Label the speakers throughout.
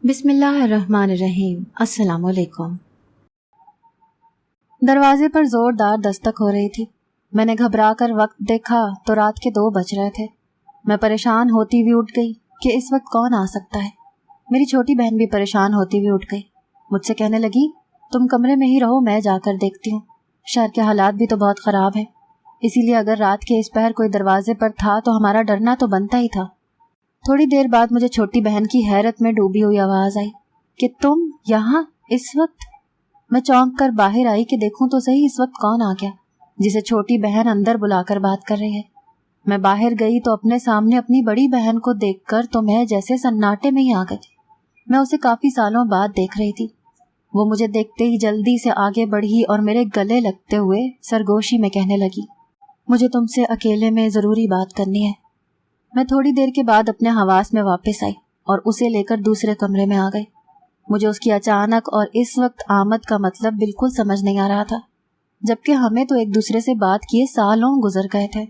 Speaker 1: بسم اللہ الرحمن الرحیم۔ السلام علیکم۔ دروازے پر زوردار دستک ہو رہی تھی۔ میں نے گھبرا کر وقت دیکھا تو رات کے 2 بج رہے تھے۔ میں پریشان ہوتی ہوئی اٹھ گئی کہ اس وقت کون آ سکتا ہے۔ میری چھوٹی بہن بھی پریشان ہوتی ہوئی اٹھ گئی، مجھ سے کہنے لگی تم کمرے میں ہی رہو، میں جا کر دیکھتی ہوں۔ شہر کے حالات بھی تو بہت خراب ہیں، اسی لیے اگر رات کے اس پہر کوئی دروازے پر تھا تو ہمارا ڈرنا تو بنتا ہی تھا۔ تھوڑی دیر بعد مجھے چھوٹی بہن کی حیرت میں ڈوبی ہوئی آواز آئی کہ تم یہاں اس وقت؟ میں چونک کر باہر آئی کہ دیکھوں تو صحیح اس وقت کون آ گیا جسے چھوٹی بہن اندر بلا کر بات کر رہی ہے۔ میں باہر گئی تو اپنے سامنے اپنی بڑی بہن کو دیکھ کر تو میں جیسے سناٹے میں ہی آ گئی۔ میں اسے کافی سالوں بعد دیکھ رہی تھی۔ وہ مجھے دیکھتے ہی جلدی سے آگے بڑھی اور میرے گلے لگتے ہوئے سرگوشی میں کہنے لگی مجھے تم سے اکیلے میں ضروری بات کرنی ہے۔ میں تھوڑی دیر کے بعد اپنے حواس میں واپس آئی اور اسے لے کر دوسرے کمرے میں آ گئی۔ مجھے اس کی اچانک اور اس وقت آمد کا مطلب بالکل سمجھ نہیں آ رہا تھا، جبکہ ہمیں تو ایک دوسرے سے بات کیے سالوں گزر گئے تھے۔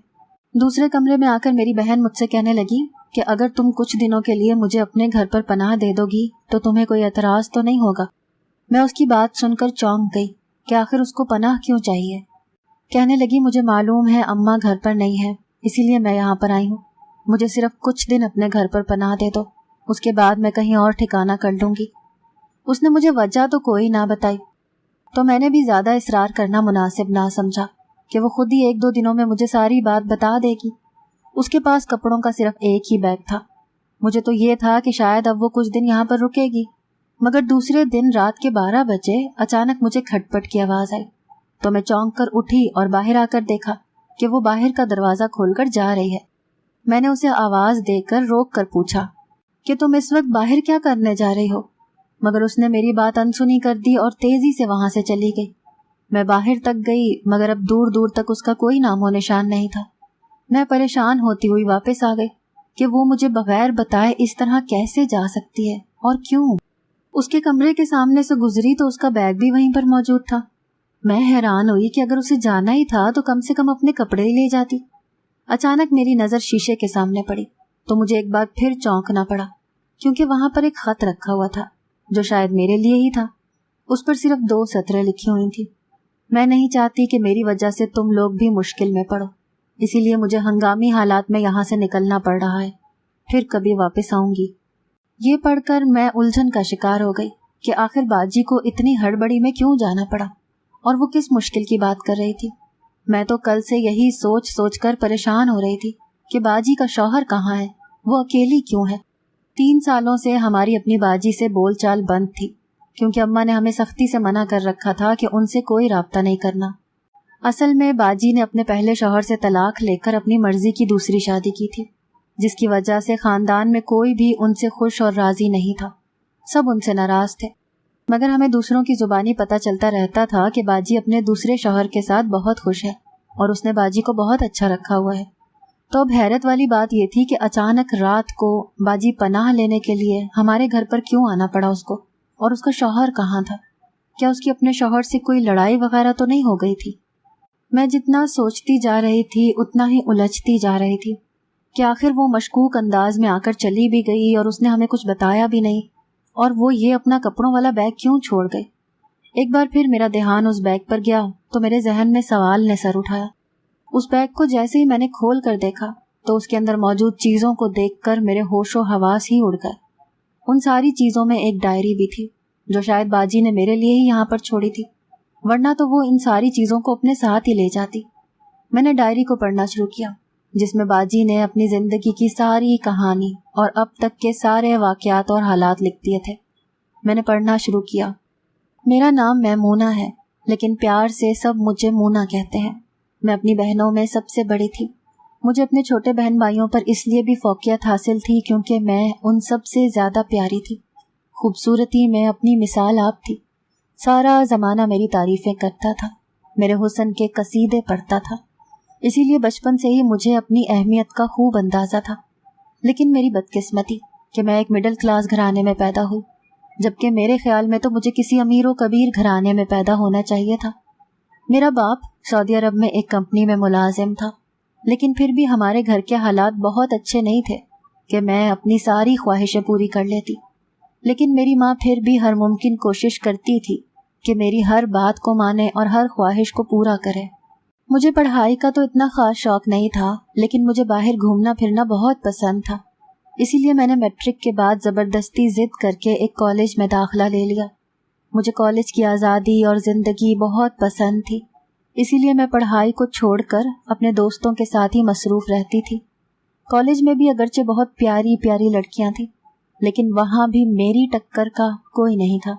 Speaker 1: دوسرے کمرے میں آ کر میری بہن مجھ سے کہنے لگی کہ اگر تم کچھ دنوں کے لیے مجھے اپنے گھر پر پناہ دے دو گی تو تمہیں کوئی اعتراض تو نہیں ہوگا۔ میں اس کی بات سن کر چونک گئی کہ آخر اس کو پناہ کیوں چاہیے۔ کہنے لگی مجھے معلوم ہے اماں گھر پر نہیں ہے، اسی لیے میں یہاں پر آئی ہوں۔ مجھے صرف کچھ دن اپنے گھر پر پناہ دے دو، اس کے بعد میں کہیں اور ٹھکانہ کر لوں گی۔ اس نے مجھے وجہ تو کوئی نہ بتائی، تو میں نے بھی زیادہ اصرار کرنا مناسب نہ سمجھا کہ وہ خود ہی 1-2 دنوں میں مجھے ساری بات بتا دے گی۔ اس کے پاس کپڑوں کا صرف ایک ہی بیگ تھا۔ مجھے تو یہ تھا کہ شاید اب وہ کچھ دن یہاں پر رکے گی، مگر دوسرے دن رات کے 12 بجے اچانک مجھے کھٹپٹ کی آواز آئی تو میں چونک کر اٹھی اور باہر آ کر دیکھا کہ وہ باہر کا دروازہ کھول کر جا رہی ہے۔ میں نے اسے آواز دے کر روک کر پوچھا کہ تم اس وقت باہر کیا کرنے جا رہی ہو، مگر اس نے میری بات انسنی کر دی اور تیزی سے وہاں سے چلی گئی۔ میں باہر تک گئی مگر اب دور دور تک اس کا کوئی نام و نشان نہیں تھا۔ میں پریشان ہوتی ہوئی واپس آ گئی کہ وہ مجھے بغیر بتائے اس طرح کیسے جا سکتی ہے اور کیوں۔ اس کے کمرے کے سامنے سے گزری تو اس کا بیگ بھی وہیں پر موجود تھا۔ میں حیران ہوئی کہ اگر اسے جانا ہی تھا تو کم سے کم اپنے کپڑے ہی لے جاتی۔ اچانک میری نظر شیشے کے سامنے پڑی تو مجھے ایک بار پھر چونکنا پڑا، کیونکہ وہاں پر ایک خط رکھا ہوا تھا جو شاید میرے لیے ہی تھا۔ اس پر صرف 2 سطریں لکھی ہوئی تھی، میں نہیں چاہتی کہ میری وجہ سے تم لوگ بھی مشکل میں پڑو، اسی لیے مجھے ہنگامی حالات میں یہاں سے نکلنا پڑ رہا ہے، پھر کبھی واپس آؤں گی۔ یہ پڑھ کر میں الجھن کا شکار ہو گئی کہ آخر باجی کو اتنی ہڑبڑی میں کیوں جانا پڑا اور وہ کس مشکل کی بات کر رہی تھی۔ میں تو کل سے یہی سوچ سوچ کر پریشان ہو رہی تھی کہ باجی کا شوہر کہاں ہے، وہ اکیلی کیوں ہے۔ 3 سالوں سے ہماری اپنی باجی سے بول چال بند تھی، کیونکہ اماں نے ہمیں سختی سے منع کر رکھا تھا کہ ان سے کوئی رابطہ نہیں کرنا۔ اصل میں باجی نے اپنے پہلے شوہر سے طلاق لے کر اپنی مرضی کی دوسری شادی کی تھی، جس کی وجہ سے خاندان میں کوئی بھی ان سے خوش اور راضی نہیں تھا، سب ان سے ناراض تھے۔ مگر ہمیں دوسروں کی زبانی پتہ چلتا رہتا تھا کہ باجی اپنے دوسرے شوہر کے ساتھ بہت خوش ہے اور اس نے باجی کو بہت اچھا رکھا ہوا ہے۔ تو اب حیرت والی بات یہ تھی کہ اچانک رات کو باجی پناہ لینے کے لیے ہمارے گھر پر کیوں آنا پڑا اس کو، اور اس کا شوہر کہاں تھا؟ کیا اس کی اپنے شوہر سے کوئی لڑائی وغیرہ تو نہیں ہو گئی تھی؟ میں جتنا سوچتی جا رہی تھی اتنا ہی الجھتی جا رہی تھی کہ آخر وہ مشکوک انداز میں آ کر چلی بھی گئی اور اس نے ہمیں کچھ بتایا بھی نہیں، اور وہ یہ اپنا کپڑوں والا بیگ کیوں چھوڑ گئی۔ ایک بار پھر میرا دھیان اس بیگ پر گیا تو میرے ذہن میں سوال نے سر اٹھایا۔ اس بیگ کو جیسے ہی میں نے کھول کر دیکھا تو اس کے اندر موجود چیزوں کو دیکھ کر میرے ہوش و حواس ہی اڑ گئے۔ ان ساری چیزوں میں ایک ڈائری بھی تھی جو شاید باجی نے میرے لیے ہی یہاں پر چھوڑی تھی، ورنہ تو وہ ان ساری چیزوں کو اپنے ساتھ ہی لے جاتی۔ میں نے ڈائری کو پڑھنا شروع کیا جس میں باجی نے اپنی زندگی کی ساری کہانی اور اب تک کے سارے واقعات اور حالات لکھ دیے تھے۔ میں نے پڑھنا شروع کیا۔ میرا نام میمونہ ہے، لیکن پیار سے سب مجھے مونا کہتے ہیں۔ میں اپنی بہنوں میں سب سے بڑی تھی۔ مجھے اپنے چھوٹے بہن بھائیوں پر اس لیے بھی فوقیت حاصل تھی کیونکہ میں ان سب سے زیادہ پیاری تھی۔ خوبصورتی میں اپنی مثال آپ تھی۔ سارا زمانہ میری تعریفیں کرتا تھا، میرے حسن کے قصیدے پڑھتا تھا، اسی لیے بچپن سے ہی مجھے اپنی اہمیت کا خوب اندازہ تھا۔ لیکن میری بدقسمتی کہ میں ایک مڈل کلاس گھرانے میں پیدا ہوئی، جبکہ میرے خیال میں تو مجھے کسی امیر و کبیر گھرانے میں پیدا ہونا چاہیے تھا۔ میرا باپ سعودی عرب میں ایک کمپنی میں ملازم تھا، لیکن پھر بھی ہمارے گھر کے حالات بہت اچھے نہیں تھے کہ میں اپنی ساری خواہشیں پوری کر لیتی۔ لیکن میری ماں پھر بھی ہر ممکن کوشش کرتی تھی کہ میری ہر بات کو مانے اور ہر خواہش کو پورا کرے۔ مجھے پڑھائی کا تو اتنا خاص شوق نہیں تھا، لیکن مجھے باہر گھومنا پھرنا بہت پسند تھا، اسی لیے میں نے میٹرک کے بعد زبردستی ضد کر کے ایک کالج میں داخلہ لے لیا۔ مجھے کالج کی آزادی اور زندگی بہت پسند تھی، اسی لیے میں پڑھائی کو چھوڑ کر اپنے دوستوں کے ساتھ ہی مصروف رہتی تھی۔ کالج میں بھی اگرچہ بہت پیاری پیاری لڑکیاں تھیں، لیکن وہاں بھی میری ٹکر کا کوئی نہیں تھا،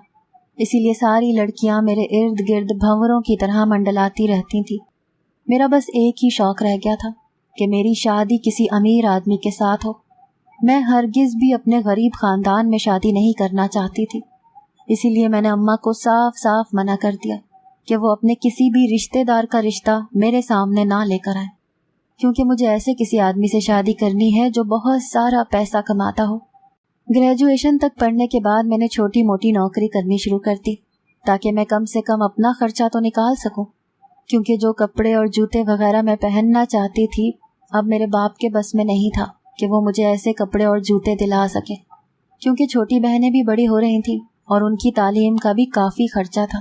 Speaker 1: اسی لیے ساری لڑکیاں میرے ارد گرد بھنوروں کی طرح منڈلاتی رہتی تھیں۔ میرا بس ایک ہی شوق رہ گیا تھا کہ میری شادی کسی امیر آدمی کے ساتھ ہو۔ میں ہرگز بھی اپنے غریب خاندان میں شادی نہیں کرنا چاہتی تھی، اسی لیے میں نے اماں کو صاف صاف منع کر دیا کہ وہ اپنے کسی بھی رشتہ دار کا رشتہ میرے سامنے نہ لے کر آئیں، کیونکہ مجھے ایسے کسی آدمی سے شادی کرنی ہے جو بہت سارا پیسہ کماتا ہو۔ گریجویشن تک پڑھنے کے بعد میں نے چھوٹی موٹی نوکری کرنی شروع کر دی تاکہ میں کم سے کم اپنا خرچہ تو نکال سکوں، کیونکہ جو کپڑے اور جوتے وغیرہ میں پہننا چاہتی تھی اب میرے باپ کے بس میں نہیں تھا کہ وہ مجھے ایسے کپڑے اور جوتے دلا سکے، کیونکہ چھوٹی بہنیں بھی بڑی ہو رہی تھیں اور ان کی تعلیم کا بھی کافی خرچہ تھا۔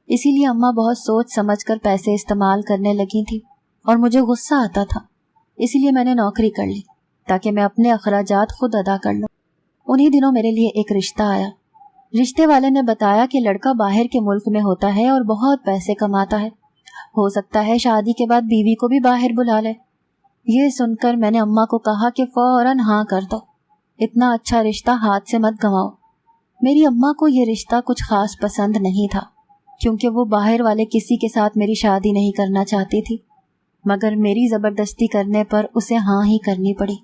Speaker 1: اسی لیے اماں بہت سوچ سمجھ کر پیسے استعمال کرنے لگی تھیں اور مجھے غصہ آتا تھا، اسی لیے میں نے نوکری کر لی تاکہ میں اپنے اخراجات خود ادا کر لوں۔ انہی دنوں میرے لیے ایک رشتہ آیا۔ رشتے والے نے بتایا کہ لڑکا باہر کے ملک میں ہوتا ہے اور بہت پیسے کماتا ہے، ہو سکتا ہے شادی کے بعد بیوی کو بھی باہر بلا لے۔ یہ سن کر میں نے اماں کو کہا کہ فوراً ہاں کر دو، اتنا اچھا رشتہ ہاتھ سے مت گنواؤ۔ میری اماں کو یہ رشتہ کچھ خاص پسند نہیں تھا، کیونکہ وہ باہر والے کسی کے ساتھ میری شادی نہیں کرنا چاہتی تھی، مگر میری زبردستی کرنے پر اسے ہاں ہی کرنی پڑی۔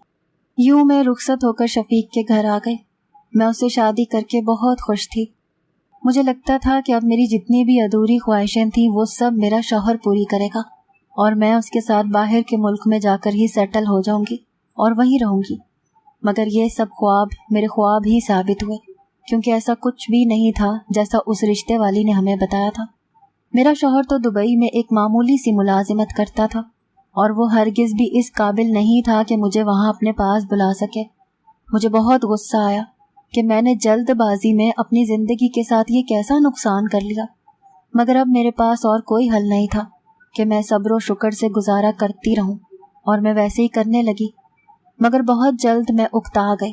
Speaker 1: یوں میں رخصت ہو کر شفیق کے گھر آ گئی۔ میں اسے شادی کر کے بہت خوش تھی۔ مجھے لگتا تھا کہ اب میری جتنی بھی ادھوری خواہشیں تھیں وہ سب میرا شوہر پوری کرے گا اور میں اس کے ساتھ باہر کے ملک میں جا کر ہی سیٹل ہو جاؤں گی اور وہیں رہوں گی، مگر یہ سب خواب میرے خواب ہی ثابت ہوئے، کیونکہ ایسا کچھ بھی نہیں تھا جیسا اس رشتے والی نے ہمیں بتایا تھا۔ میرا شوہر تو دبئی میں ایک معمولی سی ملازمت کرتا تھا اور وہ ہرگز بھی اس قابل نہیں تھا کہ مجھے وہاں اپنے پاس بلا سکے۔ مجھے بہت غصہ آیا کہ میں نے جلد بازی میں اپنی زندگی کے ساتھ یہ کیسا نقصان کر لیا، مگر اب میرے پاس اور کوئی حل نہیں تھا کہ میں صبر و شکر سے گزارا کرتی رہوں، اور میں ویسے ہی کرنے لگی۔ مگر بہت جلد میں اکتا گئی،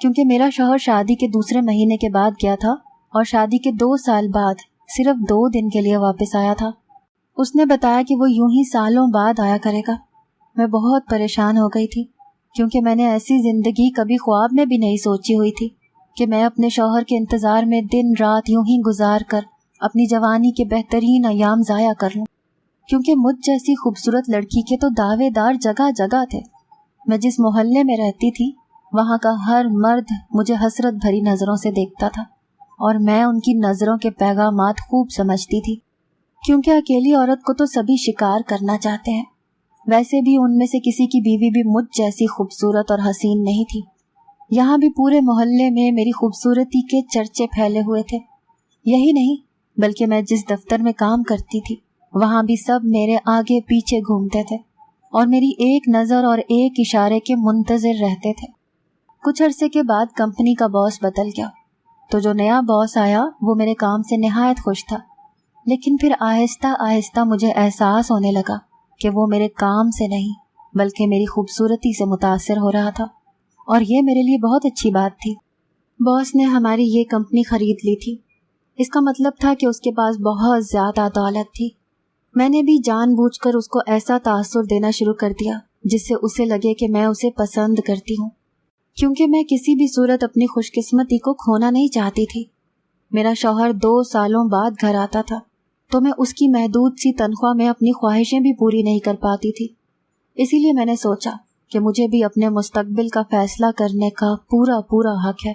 Speaker 1: کیونکہ میرا شوہر شادی کے دوسرے مہینے کے بعد گیا تھا اور شادی کے 2 سال بعد صرف 2 دن کے لیے واپس آیا تھا۔ اس نے بتایا کہ وہ یوں ہی سالوں بعد آیا کرے گا۔ میں بہت پریشان ہو گئی تھی، کیونکہ میں نے ایسی زندگی کبھی خواب میں بھی نہیں سوچی ہوئی تھی کہ میں اپنے شوہر کے انتظار میں دن رات یوں ہی گزار کر اپنی جوانی کے بہترین ایام ضائع کر لوں، کیونکہ مجھ جیسی خوبصورت لڑکی کے تو دعوے دار جگہ جگہ تھے۔ میں جس محلے میں رہتی تھی وہاں کا ہر مرد مجھے حسرت بھری نظروں سے دیکھتا تھا، اور میں ان کی نظروں کے پیغامات خوب سمجھتی تھی، کیونکہ اکیلی عورت کو تو سبھی شکار کرنا چاہتے ہیں۔ ویسے بھی ان میں سے کسی کی بیوی بھی مجھ جیسی خوبصورت اور حسین نہیں تھی۔ یہاں بھی پورے محلے میں میری خوبصورتی کے چرچے پھیلے ہوئے تھے۔ یہی نہیں بلکہ میں جس دفتر میں کام کرتی تھی وہاں بھی سب میرے آگے پیچھے گھومتے تھے اور میری ایک نظر اور ایک اشارے کے منتظر رہتے تھے۔ کچھ عرصے کے بعد کمپنی کا باس بدل گیا، تو جو نیا باس آیا وہ میرے کام سے نہایت خوش تھا، لیکن پھر آہستہ آہستہ مجھے احساس ہونے لگا کہ وہ میرے کام سے نہیں بلکہ میری خوبصورتی سے متاثر ہو رہا تھا، اور یہ میرے لیے بہت اچھی بات تھی۔ باس نے ہماری یہ کمپنی خرید لی تھی، اس کا مطلب تھا کہ اس کے پاس بہت زیادہ دولت تھی۔ میں نے بھی جان بوجھ کر اس کو ایسا تاثر دینا شروع کر دیا جس سے اسے لگے کہ میں اسے پسند کرتی ہوں، کیونکہ میں کسی بھی صورت اپنی خوش قسمتی کو کھونا نہیں چاہتی تھی۔ میرا شوہر 2 سالوں بعد گھر آتا تھا تو میں اس کی محدود سی تنخواہ میں اپنی خواہشیں بھی پوری نہیں کر پاتی تھی، اسی لیے میں نے سوچا کہ مجھے بھی اپنے مستقبل کا فیصلہ کرنے کا پورا حق ہے۔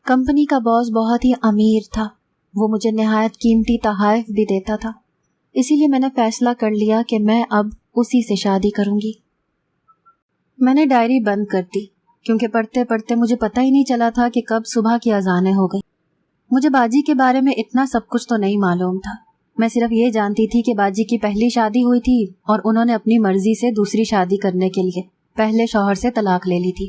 Speaker 1: کمپنی کا باس بہت ہی امیر تھا، وہ مجھے نہایت قیمتی تحائف بھی دیتا تھا، اسی لیے میں نے فیصلہ کر لیا کہ میں اب اسی سے شادی کروں گی۔ میں نے ڈائری بند کر دی، کیونکہ پڑھتے پڑھتے مجھے پتہ ہی نہیں چلا تھا کہ کب صبح کی اذانیں ہو گئی۔ مجھے باجی کے بارے میں اتنا سب کچھ تو نہیں معلوم تھا، میں صرف یہ جانتی تھی کہ باجی کی پہلی شادی ہوئی تھی اور انہوں نے اپنی مرضی سے دوسری شادی کرنے کے لیے پہلے شوہر سے طلاق لے لی تھی۔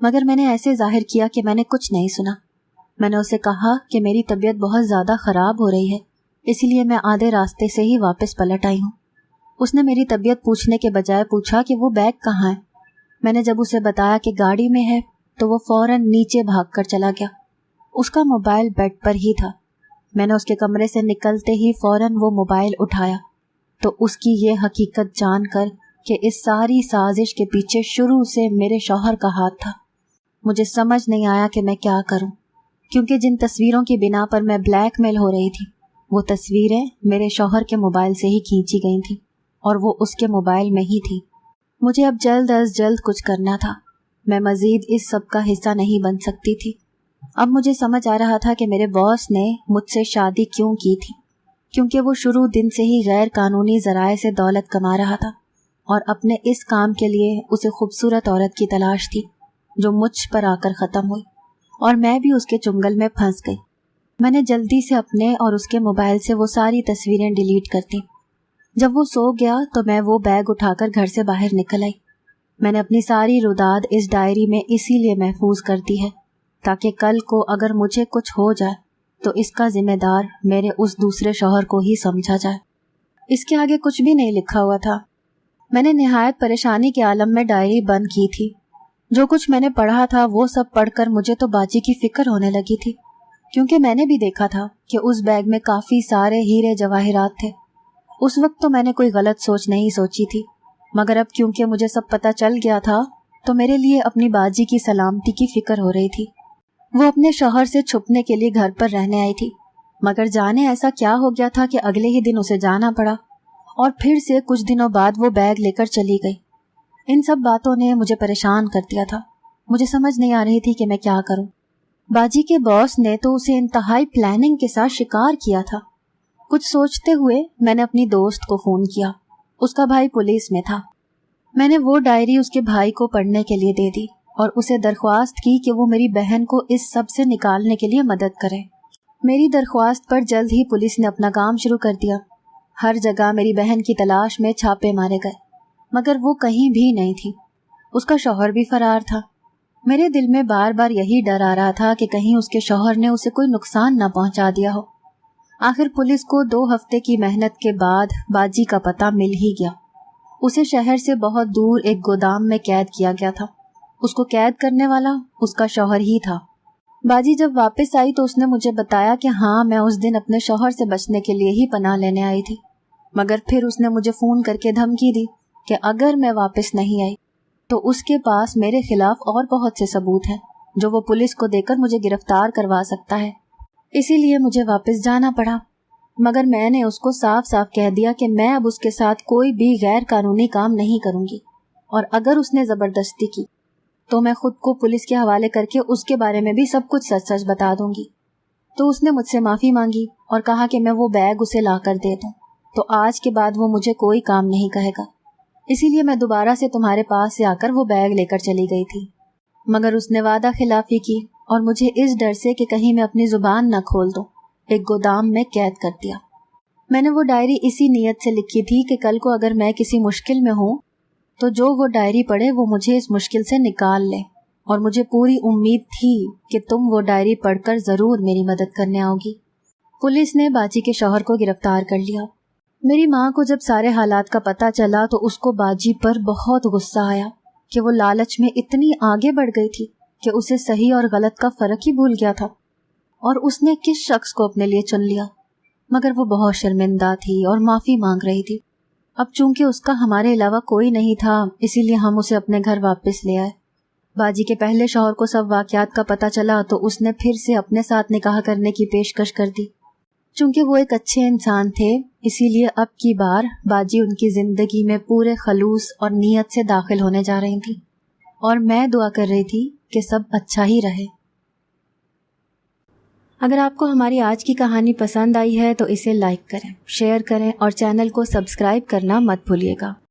Speaker 1: مگر میں نے ایسے ظاہر کیا کہ میں نے کچھ نہیں سنا۔ میں نے اسے کہا کہ میری طبیعت بہت زیادہ خراب ہو رہی ہے، اسی لیے میں آدھے راستے سے ہی واپس پلٹ آئی ہوں۔ اس نے میری طبیعت پوچھنے کے بجائے پوچھا کہ وہ بیگ کہاں ہے۔ میں نے جب اسے بتایا کہ گاڑی میں ہے تو وہ فوراً نیچے بھاگ کر چلا گیا۔ اس کا موبائل بیڈ پر ہی تھا۔ میں نے اس کے کمرے سے نکلتے ہی فوراً وہ موبائل اٹھایا تو اس کی یہ حقیقت جان کر کہ اس ساری سازش کے پیچھے شروع سے میرے شوہر کا ہاتھ تھا، مجھے سمجھ نہیں آیا کہ میں کیا کروں، کیونکہ جن تصویروں کی بنا پر میں بلیک میل ہو رہی تھی وہ تصویریں میرے شوہر کے موبائل سے ہی کھینچی گئی تھیں اور وہ اس کے موبائل میں ہی تھی۔ مجھے اب جلد از جلد کچھ کرنا تھا، میں مزید اس سب کا حصہ نہیں بن سکتی تھی۔ اب مجھے سمجھ آ رہا تھا کہ میرے باس نے مجھ سے شادی کیوں کی تھی، کیونکہ وہ شروع دن سے ہی غیر قانونی ذرائع سے دولت کما رہا تھا اور اپنے اس کام کے لیے اسے خوبصورت عورت کی تلاش تھی جو مجھ پر آ کر ختم ہوئی، اور میں بھی اس کے چنگل میں پھنس گئی۔ میں نے جلدی سے اپنے اور اس کے موبائل سے وہ ساری تصویریں ڈیلیٹ کر دیں۔ جب وہ سو گیا تو میں وہ بیگ اٹھا کر گھر سے باہر نکل آئی۔ میں نے اپنی ساری روداد اس ڈائری میں اسی لیے محفوظ کر دی ہے تاکہ کل کو اگر مجھے کچھ ہو جائے تو اس کا ذمہ دار میرے اس دوسرے شوہر کو ہی سمجھا جائے۔ اس کے آگے کچھ بھی نہیں لکھا ہوا تھا۔ میں نے نہایت پریشانی کے عالم میں ڈائری بند کی تھی۔ جو کچھ میں نے پڑھا تھا وہ سب پڑھ کر مجھے تو باجی کی فکر ہونے لگی تھی، کیونکہ میں نے بھی دیکھا تھا کہ اس بیگ میں کافی سارے ہیرے جواہرات تھے۔ اس وقت تو میں نے کوئی غلط سوچ نہیں سوچی تھی، مگر اب کیونکہ مجھے سب پتہ چل گیا تھا تو میرے لیے اپنی باجی کی سلامتی کی فکر ہو رہی تھی۔ وہ اپنے شوہر سے چھپنے کے لیے گھر پر رہنے آئی تھی، مگر جانے ایسا کیا ہو گیا تھا کہ اگلے ہی دن اسے جانا پڑا اور پھر سے کچھ دنوں بعد وہ بیگ لے کر چلی گئی۔ ان سب باتوں نے مجھے پریشان کر دیا تھا۔ مجھے سمجھ نہیں آ رہی تھی کہ میں کیا کروں۔ باجی کے باس نے تو اسے انتہائی پلاننگ کے ساتھ شکار کیا تھا۔ کچھ سوچتے ہوئے میں نے اپنی دوست کو فون کیا، اس کا بھائی پولیس میں تھا۔ میں نے وہ ڈائری اس کے بھائی کو پڑھنے کے لیے دے دی اور اسے درخواست کی کہ وہ میری بہن کو اس سب سے نکالنے کے لیے مدد کرے۔ میری درخواست پر جلد ہی پولیس نے اپنا کام شروع کر دیا۔ ہر جگہ میری بہن کی تلاش میں چھاپے مارے گئے، مگر وہ کہیں بھی نہیں تھی۔ اس کا شوہر بھی فرار تھا۔ میرے دل میں بار بار یہی ڈر آ رہا تھا کہ کہیں اس کے شوہر نے اسے کوئی نقصان نہ پہنچا دیا ہو۔ آخر پولیس کو 2 ہفتے کی محنت کے بعد باجی کا پتہ مل ہی گیا۔ اسے شہر سے بہت دور ایک گودام میں قید کیا گیا تھا۔ اس کو قید کرنے والا اس کا شوہر ہی تھا۔ باجی جب واپس آئی تو اس نے مجھے بتایا کہ ہاں، میں اس دن اپنے شوہر سے بچنے کے لیے ہی پناہ لینے آئی تھی، مگر پھر اس نے مجھے فون کر کے دھمکی دی کہ اگر میں واپس نہیں آئی تو اس کے پاس میرے خلاف اور بہت سے ثبوت ہیں جو وہ پولیس کو دے کر مجھے گرفتار کروا سکتا ہے۔ اسی لیے مجھے واپس جانا پڑا، مگر میں نے اس کو صاف صاف کہہ دیا کہ میں اب اس کے ساتھ کوئی بھی غیر قانونی کام نہیں کروں گی، اور اگر اس نے زبردستی کی تو میں خود کو پولیس کے حوالے کر کے اس کے بارے میں بھی سب کچھ سچ سچ بتا دوں گی۔ تو اس نے مجھ سے معافی مانگی اور کہا کہ میں وہ بیگ اسے لا کر دے دوں، تو آج کے بعد وہ مجھے کوئی کام نہیں کہے گا۔ اسی لیے میں دوبارہ سے تمہارے پاس سے آ کر وہ بیگ لے کر چلی گئی تھی، مگر اس نے وعدہ خلافی کی اور مجھے اس ڈر سے کہ کہیں میں اپنی زبان نہ کھول دوں ایک گودام میں قید کر دیا۔ میں نے وہ ڈائری اسی نیت سے لکھی تھی کہ کل کو اگر میں کسی مشکل میں ہوں تو جو وہ ڈائری پڑھے وہ مجھے اس مشکل سے نکال لے، اور مجھے پوری امید تھی کہ تم وہ ڈائری پڑھ کر ضرور میری مدد کرنے آؤ گی۔ پولیس نے باجی کے شوہر کو گرفتار کر لیا۔ میری ماں کو جب سارے حالات کا پتہ چلا تو اس کو باجی پر بہت غصہ آیا کہ وہ لالچ میں اتنی آگے بڑھ گئی تھی کہ اسے صحیح اور غلط کا فرق ہی بھول گیا تھا، اور اس نے کس شخص کو اپنے لیے چن لیا۔ مگر وہ بہت شرمندہ تھی اور معافی مانگ رہی تھی۔ اب چونکہ اس کا ہمارے علاوہ کوئی نہیں تھا، اسی لیے ہم اسے اپنے گھر واپس لے آئے۔ باجی کے پہلے شوہر کو سب واقعات کا پتہ چلا تو اس نے پھر سے اپنے ساتھ نکاح کرنے کی پیشکش کر دی۔ چونکہ وہ ایک اچھے انسان تھے، اسی لیے اب کی بار باجی ان کی زندگی میں پورے خلوص اور نیت سے داخل ہونے جا رہی تھی، اور میں دعا کر رہی تھی کہ سب اچھا ہی رہے۔ اگر آپ کو ہماری آج کی کہانی پسند آئی ہے تو اسے لائک کریں، شیئر کریں اور چینل کو سبسکرائب کرنا مت بھولیے گا۔